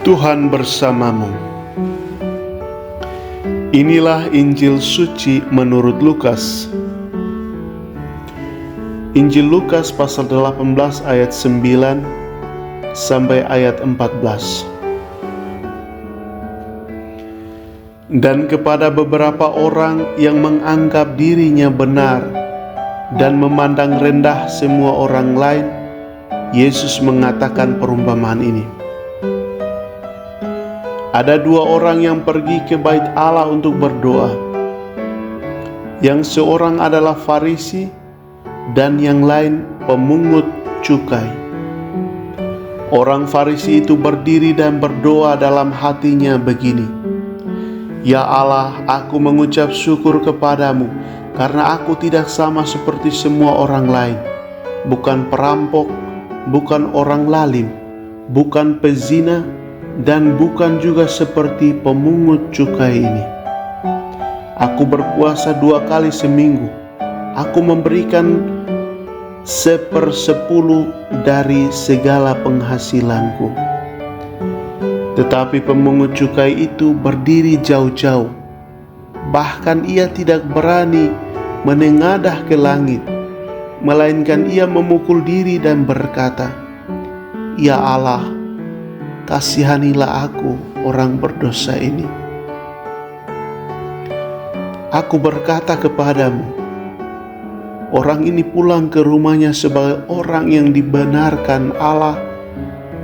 Tuhan bersamamu. Inilah Injil suci menurut Lukas. Injil Lukas pasal 18 ayat 9 sampai ayat 14. Dan kepada beberapa orang yang menganggap dirinya benar dan memandang rendah semua orang lain, Yesus mengatakan perumpamaan ini. Ada dua orang yang pergi ke bait Allah untuk berdoa. Yang seorang adalah Farisi dan yang lain pemungut cukai. Orang Farisi itu berdiri dan berdoa dalam hatinya begini, "Ya Allah, aku mengucap syukur kepadamu karena aku tidak sama seperti semua orang lain, bukan perampok, bukan orang lalim, bukan pezina, dan bukan juga seperti pemungut cukai ini. Aku berpuasa 2 kali seminggu. Aku memberikan 1/10 dari segala penghasilanku." Tetapi pemungut cukai itu berdiri jauh-jauh. Bahkan ia tidak berani menengadah ke langit, melainkan ia memukul diri dan berkata, "Ya Allah, kasihanilah aku, orang berdosa ini." Aku berkata kepadamu, orang ini pulang ke rumahnya sebagai orang yang dibenarkan Allah,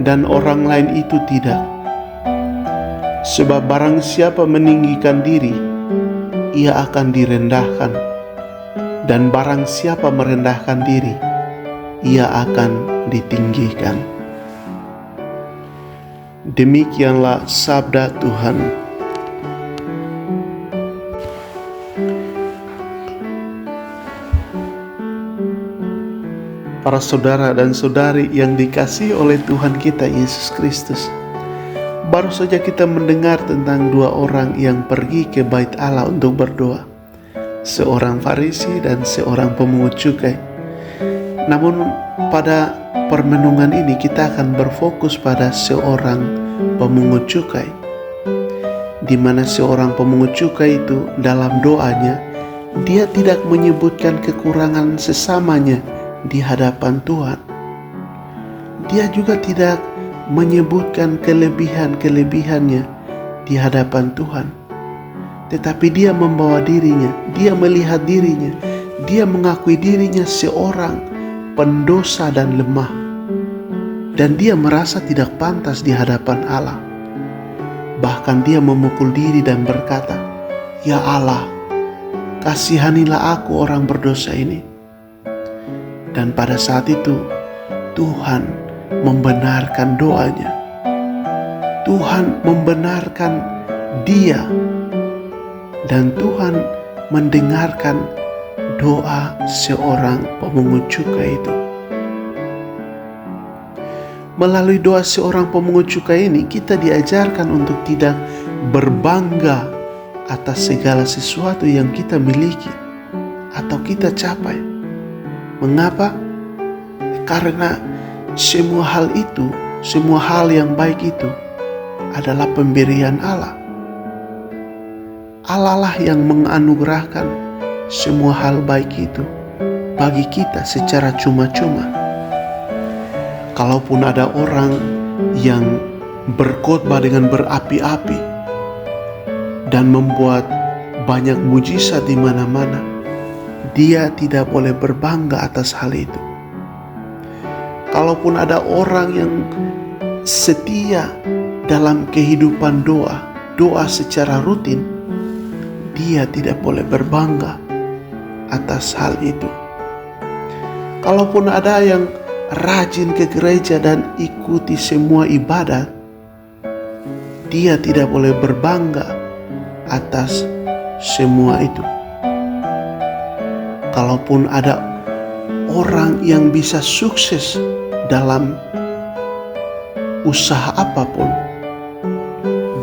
dan orang lain itu tidak. Sebab barang siapa meninggikan diri, ia akan direndahkan, dan barang siapa merendahkan diri, ia akan ditinggikan. Demikianlah sabda Tuhan. Para saudara dan saudari yang dikasihi oleh Tuhan kita Yesus Kristus, baru saja kita mendengar tentang dua orang yang pergi ke bait Allah untuk berdoa, seorang Farisi dan seorang pemungut cukai. Namun pada permenungan ini kita akan berfokus pada seorang pemungut cukai, di mana seorang pemungut cukai itu dalam doanya dia tidak menyebutkan kekurangan sesamanya di hadapan Tuhan. Dia juga tidak menyebutkan kelebihan-kelebihannya di hadapan Tuhan. Tetapi dia membawa dirinya, dia melihat dirinya, dia mengakui dirinya seorang pendosa dan lemah. Dan dia merasa tidak pantas di hadapan Allah. Bahkan dia memukul diri dan berkata, "Ya Allah, kasihanilah aku, orang berdosa ini." Dan pada saat itu Tuhan membenarkan doanya. Tuhan membenarkan dia, dan Tuhan mendengarkan doa seorang pemungut cukai itu. Melalui doa seorang pemungut cukai ini, kita diajarkan untuk tidak berbangga atas segala sesuatu yang kita miliki atau kita capai. Mengapa? Karena semua hal itu, semua hal yang baik itu adalah pemberian Allah. Allah lah yang menganugerahkan semua hal baik itu bagi kita secara cuma-cuma. Kalaupun ada orang yang berkhotbah dengan berapi-api dan membuat banyak mujizat di mana-mana, dia tidak boleh berbangga atas hal itu. Kalaupun ada orang yang setia dalam kehidupan doa secara rutin, dia tidak boleh berbangga atas hal itu. Kalaupun ada yang rajin ke gereja dan ikuti semua ibadat, dia tidak boleh berbangga atas semua itu. Kalaupun ada orang yang bisa sukses dalam usaha apapun,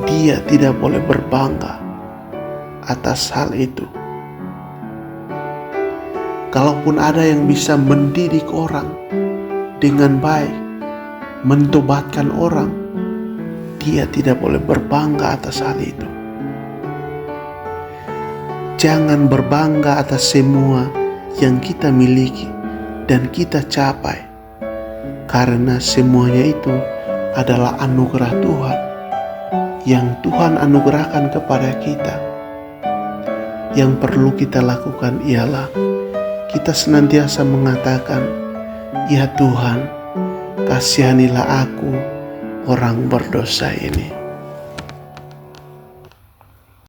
dia tidak boleh berbangga atas hal itu. Kalaupun ada yang bisa mendidik orang dengan baik, mentobatkan orang, dia tidak boleh berbangga atas hal itu. Jangan berbangga atas semua yang kita miliki dan kita capai, karena semuanya itu adalah anugerah Tuhan yang Tuhan anugerahkan kepada kita. Yang perlu kita lakukan ialah kita senantiasa mengatakan, "Ya Tuhan, kasihanilah aku, orang berdosa ini."